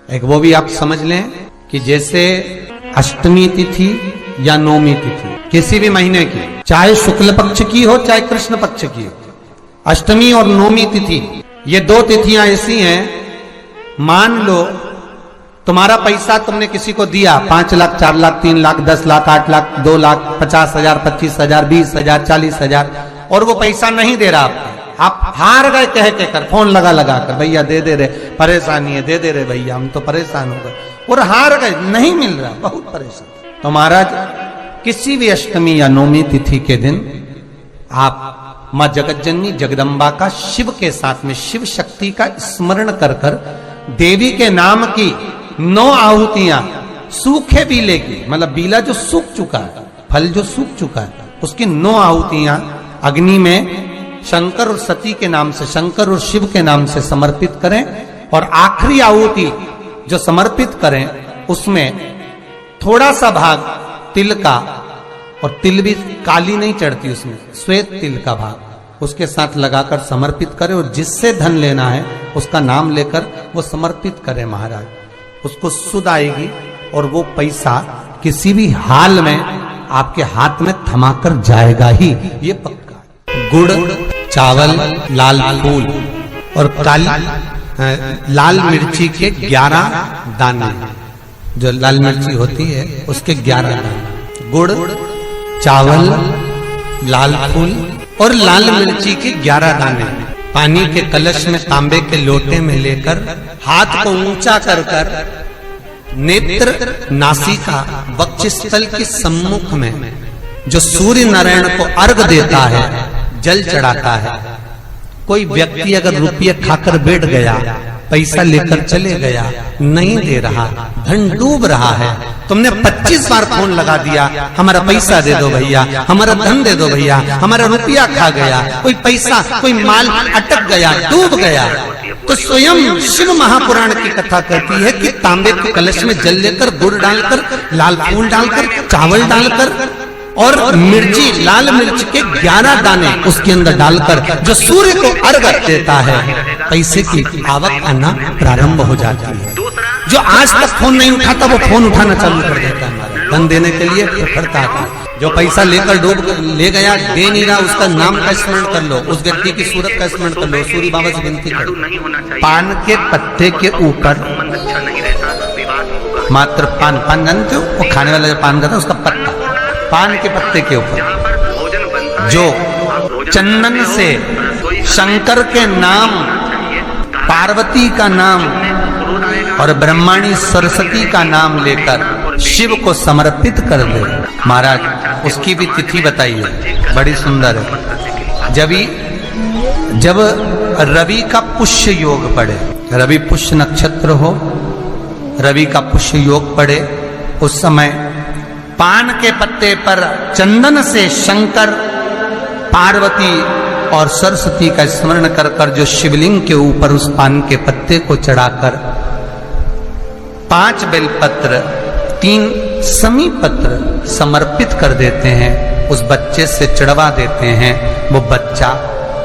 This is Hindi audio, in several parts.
एक वो भी आप समझ लें कि जैसे अष्टमी तिथि या नवमी तिथि किसी भी महीने की, चाहे शुक्ल पक्ष की हो चाहे कृष्ण पक्ष की हो, अष्टमी और नवमी तिथि ये दो तिथियां ऐसी हैं, मान लो तुम्हारा पैसा तुमने किसी को दिया 5 लाख 4 लाख 3 लाख 10 लाख 8 लाख 2 लाख 50,000 25,000 20,000 40,000 और वो पैसा नहीं दे रहा आपको, आप हार गए कह के कर, फोन लगा लगा कर, भैया दे दे रहे, परेशानी है, दे दे रहे भैया, हम तो परेशान हो गए, और हार गए, नहीं मिल रहा, बहुत परेशान। तो महाराज किसी भी अष्टमी या नवमी तिथि के दिन आप मां जगतजननी जगदम्बा का शिव के साथ में शिव शक्ति का स्मरण कर कर देवी के नाम की 9 आहुतियां सूखे बीले की, मतलब बीला जो सूख चुका है, फल जो सूख चुका है, उसकी 9 आहुतियां अग्नि में शंकर और सती के नाम से, शंकर और शिव के नाम से समर्पित करें, और आखिरी आहुति जो समर्पित करें उसमें थोड़ा सा भाग तिल का, और तिल भी काली नहीं चढ़ती उसमें, श्वेत तिल का भाग उसके साथ लगाकर समर्पित करें, और जिससे धन लेना है उसका नाम लेकर वो समर्पित करें महाराज, उसको सुध आएगी और वो पैसा किसी भी हाल में आपके हाथ में थमाकर जाएगा ही, ये पक्का। गुड़, चावल, लाल फूल और काली लाल मिर्ची के 11 दाने, जो लाल मिर्ची होती है उसके 11 दाने, गुड़, चावल, लाल फूल और लाल मिर्ची के 11 दाने पानी के कलश में तांबे के लोटे में लेकर हाथ को ऊंचा कर कर नेत्र, नासिका, वक्षस्थल के सम्मुख में जो सूर्य नारायण को अर्घ देता है, जल चढ़ाता है। कोई व्यक्ति अगर रुपये खाकर बैठ गया, पैसा लेकर चले गया, नहीं दे रहा, धन डूब रहा है, तुमने 25 बार फोन लगा दिया, हमारा पैसा दे दो भैया, हमारा धन दे दो भैया, हमारा रुपया खा गया, कोई पैसा कोई माल अटक गया, डूब गया, तो स्वयं शिव महापुराण की कथा कहती है कि तांबे के कलश में जल लेकर, गुड़ डालकर, लाल फूल डालकर, चावल डालकर और मिर्ची, लाल मिर्च के 11 दाने उसके अंदर डालकर जो सूर्य को अर्घ देता है, पैसे की आवक आना प्रारंभ हो जाती है। जो आज तक फोन नहीं उठाता वो फोन उठाना चालू कर देता है, धन देने के लिए करता है। जो पैसा लेकर डूब ले गया, दे नहीं रहा, उसका नाम का स्मरण कर लो, उस व्यक्ति की सूरत का स्मरण कर लो, सूर्य बाबा से विनती करो। पान के पत्ते के ऊपर मात्र पान जानते हो, वो खाने वाला जो पान करता है उसका पत्ता, पान के पत्ते के ऊपर जो चंदन से शंकर के नाम, पार्वती का नाम और ब्रह्माणी सरस्वती का नाम लेकर शिव को समर्पित कर दे महाराज, उसकी भी तिथि बताइए, बड़ी सुंदर है। जब रवि का पुष्य योग पड़े, रवि पुष्य नक्षत्र हो, रवि का पुष्य योग पड़े, उस समय पान के पत्ते पर चंदन से शंकर, पार्वती और सरस्वती का स्मरण कर कर जो शिवलिंग के ऊपर उस पान के पत्ते को चढ़ाकर 5 बेलपत्र, 3 समी पत्र समर्पित कर देते हैं, उस बच्चे से चढ़वा देते हैं, वो बच्चा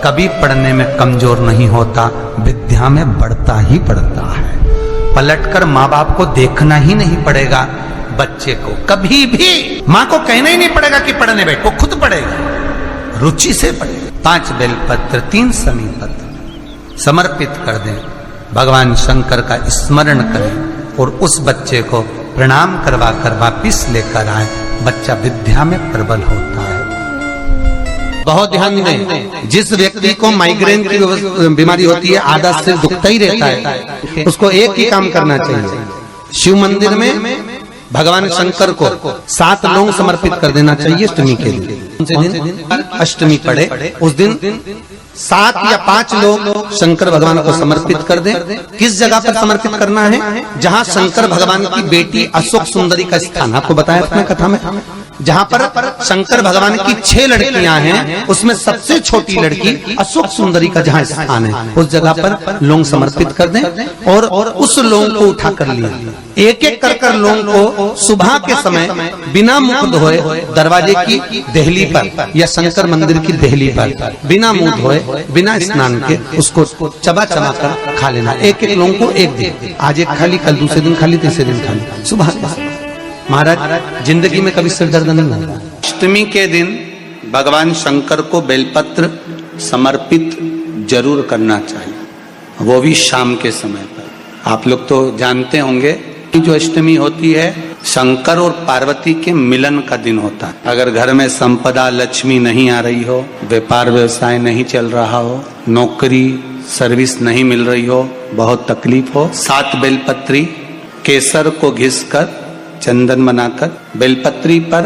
कभी पढ़ने में कमजोर नहीं होता, विद्या में बढ़ता ही बढ़ता है। पलटकर माँ बाप को देखना ही नहीं पड़ेगा, बच्चे को कभी भी माँ को कहना ही नहीं पड़ेगा कि पढ़ने बैठ, वो खुद पढ़ेगा, रुचि से पढ़ेगा। 5 बेलपत्र, 3 समी पत्र समर्पित कर दें, भगवान शंकर का स्मरण करें और उस बच्चे को प्रणाम करवा कर वापिस लेकर आए, बच्चा विद्या में प्रबल होता है। बहुत ध्यान दें, जिस व्यक्ति को माइग्रेन की बीमारी होती है, आधा सिर दुखता ही रहता है, उसको एक ही काम करना चाहिए, शिव मंदिर में भगवान शंकर को 7 लौंग समर्पित कर देना चाहिए अष्टमी के दिन। अष्टमी पड़े उस दिन 7 या 5 लोग शंकर भगवान को समर्पित कर दें। किस जगह पर समर्पित करना है? जहां शंकर भगवान की बेटी अशोक सुंदरी का स्थान आपको बताया अपने कथा में, जहां पर शंकर भगवान की 6 लड़कियां हैं, उसमें सबसे छोटी लड़की अशोक सुंदरी का जहां स्थान है, उस जगह पर लौंग समर्पित कर दें और उस लौंग को उठा कर लिया। एक एक कर लौंग को सुबह के समय बिना मुख धोए दरवाजे की देहली पर या शंकर मंदिर की देहली पर बिना मुंह धोए बिना स्नान के उसको चबा चबा कर खा लेना। एक एक लौंग को एक दिन, आज एक खाली, कल दूसरे दिन खाली, तीसरे दिन खाली, सुबह। महाराज जिंदगी में कभी सिर दर्द नहीं होगा। अष्टमी के दिन भगवान शंकर को बेलपत्र समर्पित जरूर करना चाहिए, वो भी शाम के समय पर। आप लोग तो जानते होंगे कि जो अष्टमी होती है शंकर और पार्वती के मिलन का दिन होता है। अगर घर में संपदा लक्ष्मी नहीं आ रही हो, व्यापार व्यवसाय नहीं चल रहा हो, नौकरी सर्विस नहीं मिल रही हो, बहुत तकलीफ हो, 7 बेलपत्री केसर को घिसकर चंदन बनाकर बेलपत्री पर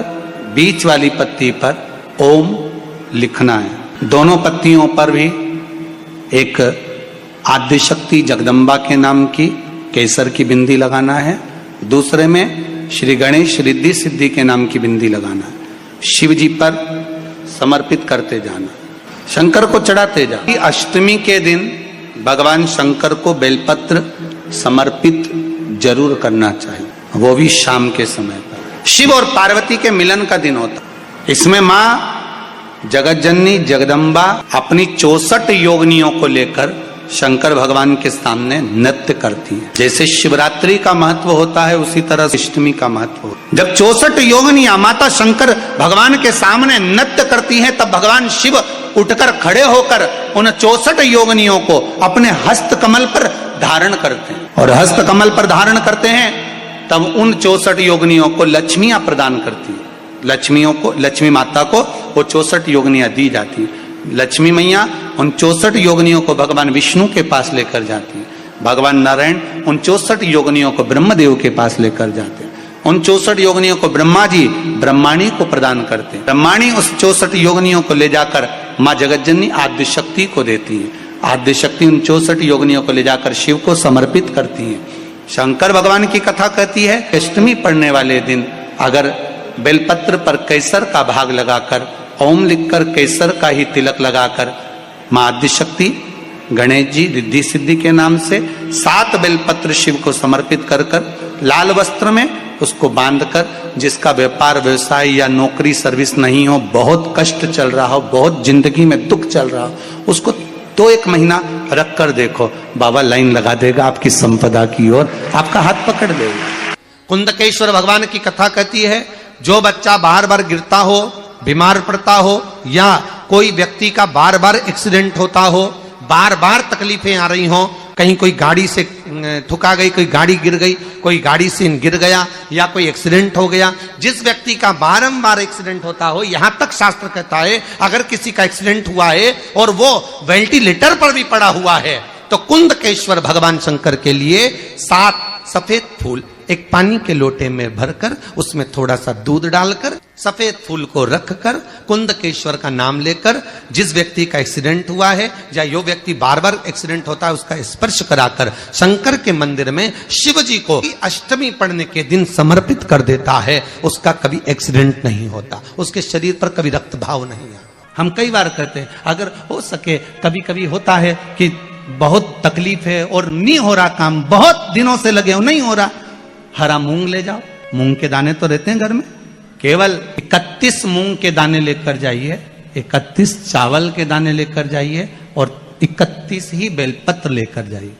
बीच वाली पत्ती पर ओम लिखना है। दोनों पत्तियों पर भी एक आद्यशक्ति जगदम्बा के नाम की केसर की बिंदी लगाना है, दूसरे में श्री गणेश रिद्धि सिद्धि के नाम की बिंदी लगाना है। शिव जी पर समर्पित करते जाना, शंकर को चढ़ाते जाना। अष्टमी के दिन भगवान शंकर को बेलपत्र समर्पित जरूर करना चाहिए, वो भी शाम के समय पर। शिव और पार्वती के मिलन का दिन होता, इसमें मां जगत जननी जगदम्बा अपनी 64 योगिनियों को लेकर शंकर भगवान के सामने नृत्य करती है। जैसे शिवरात्रि का महत्व होता है उसी तरह अष्टमी का महत्व होता है। जब 64 योगिनियां माता शंकर भगवान के सामने नृत्य करती हैं, तब भगवान शिव उठकर खड़े होकर उन 64 योगिनियों को अपने हस्त कमल पर धारण करते हैं, और हस्त कमल पर धारण करते हैं तब उन 64 योगिनियों को लक्ष्मियां प्रदान करती है। लक्ष्मियों को, लक्ष्मी माता को वो 64 योगिनियां दी जाती है। लक्ष्मी मैया उन 64 योगिनियों को भगवान विष्णु के पास लेकर जाती है, भगवान नारायण उन 64 योगिनियों को ब्रह्मदेव के पास लेकर जाते हैं, उन 64 योगिनियों को ब्रह्मा जी ब्रह्माणी को प्रदान करते हैं। ब्रह्माणी उस 64 योगिनियों को ले जाकर माँ जगतजननी आद्य शक्ति को देती है, आद्य शक्ति उन 64 योगिनियों को ले जाकर शिव को समर्पित करती है। शंकर भगवान की कथा कहती है अष्टमी पढ़ने वाले दिन अगर बेलपत्र पर केसर का भाग लगाकर ओम लिखकर केसर का ही तिलक लगाकर मां आदिशक्ति गणेश जी रिद्धि सिद्धि के नाम से 7 बेलपत्र शिव को समर्पित कर लाल वस्त्र में उसको बांधकर, जिसका व्यापार व्यवसाय या नौकरी सर्विस नहीं हो, बहुत कष्ट चल रहा हो, बहुत जिंदगी में दुख चल रहा हो, उसको 1 महीना रख कर देखो, बाबा लाइन लगा देगा आपकी संपदा की ओर, आपका हाथ पकड़ देगा। कुंदकेश्वर भगवान की कथा कहती है जो बच्चा बार बार गिरता हो, बीमार पड़ता हो, या कोई व्यक्ति का बार बार एक्सीडेंट होता हो, बार बार तकलीफें आ रही हो, कहीं कोई गाड़ी से ठुका गई, कोई गाड़ी गिर गई, कोई गाड़ी से गिर गया, या कोई एक्सीडेंट हो गया, जिस व्यक्ति का बारंबार एक्सीडेंट होता हो, यहां तक शास्त्र कहता है अगर किसी का एक्सीडेंट हुआ है और वो वेंटिलेटर पर भी पड़ा हुआ है तो कुंदकेश्वर भगवान शंकर के लिए 7 सफेद फूल एक पानी के लोटे में भरकर उसमें थोड़ा सा दूध डालकर सफेद फूल को रखकर कुंदकेश्वर का नाम लेकर जिस व्यक्ति का एक्सीडेंट हुआ है या जो व्यक्ति बार बार एक्सीडेंट होता है उसका स्पर्श कराकर शंकर के मंदिर में शिव जी को अष्टमी पढ़ने के दिन समर्पित कर देता है, उसका कभी एक्सीडेंट नहीं होता, उसके शरीर पर कभी रक्त भाव नहीं आता। हम कई बार कहते हैं अगर हो सके, कभी कभी होता है कि बहुत तकलीफ है और नहीं हो रहा काम, बहुत दिनों से लगे हो नहीं हो रहा, हरा मूंग ले जाओ, मूंग के दाने तो रहते हैं घर में, केवल 31 मूंग के दाने लेकर जाइए, 31 चावल के दाने लेकर जाइए और 31 ही बेलपत्र लेकर जाइए।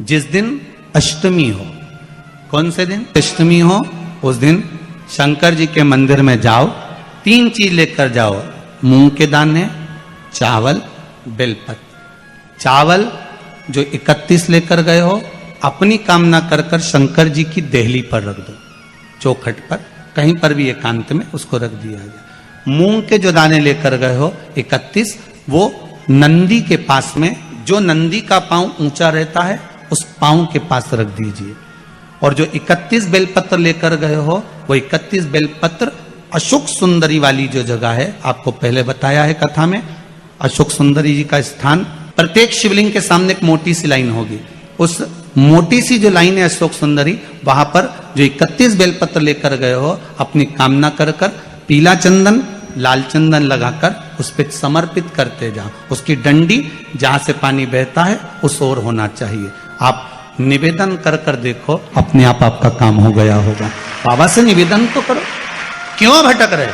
जिस दिन अष्टमी हो, कौन से दिन अष्टमी हो, उस दिन शंकर जी के मंदिर में जाओ, 3 चीज लेकर जाओ, मूंग के दाने, चावल, बेलपत्र। चावल जो 31 लेकर गए हो अपनी कामना कर कर शंकर जी की देहली पर रख दो, चौखट पर कहीं पर भी एकांत में उसको रख दिया जाए। मूंग के जो दाने लेकर गए हो 31, वो नंदी के पास में, जो नंदी का पांव ऊंचा रहता है उस पांव के पास रख दीजिए। और जो 31 बेलपत्र लेकर गए हो वो 31 बेलपत्र अशोक सुंदरी वाली जो जगह है, आपको पहले बताया है कथा में, अशोक सुंदरी जी का स्थान, प्रत्येक शिवलिंग के सामने एक मोटी सी लाइन होगी, उस मोटी सी जो लाइन है अशोक सुंदरी, वहां पर जो 31 बेलपत्र लेकर गए हो अपनी कामना कर कर पीला चंदन लाल चंदन लगाकर उस पर समर्पित करते जाओ। उसकी डंडी जहां से पानी बहता है उस ओर होना चाहिए। आप निवेदन कर कर देखो, अपने आप आपका काम हो गया होगा। बाबा से निवेदन तो करो, क्यों भटक रहे?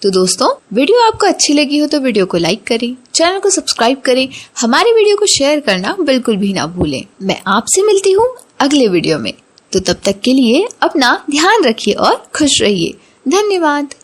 तो दोस्तों, वीडियो आपको अच्छी लगी हो तो वीडियो को लाइक करें, चैनल को सब्सक्राइब करें, हमारी वीडियो को शेयर करना बिल्कुल भी ना भूलें। मैं आपसे मिलती हूँ अगले वीडियो में। तो तब तक के लिए अपना ध्यान रखिए और खुश रहिए। धन्यवाद।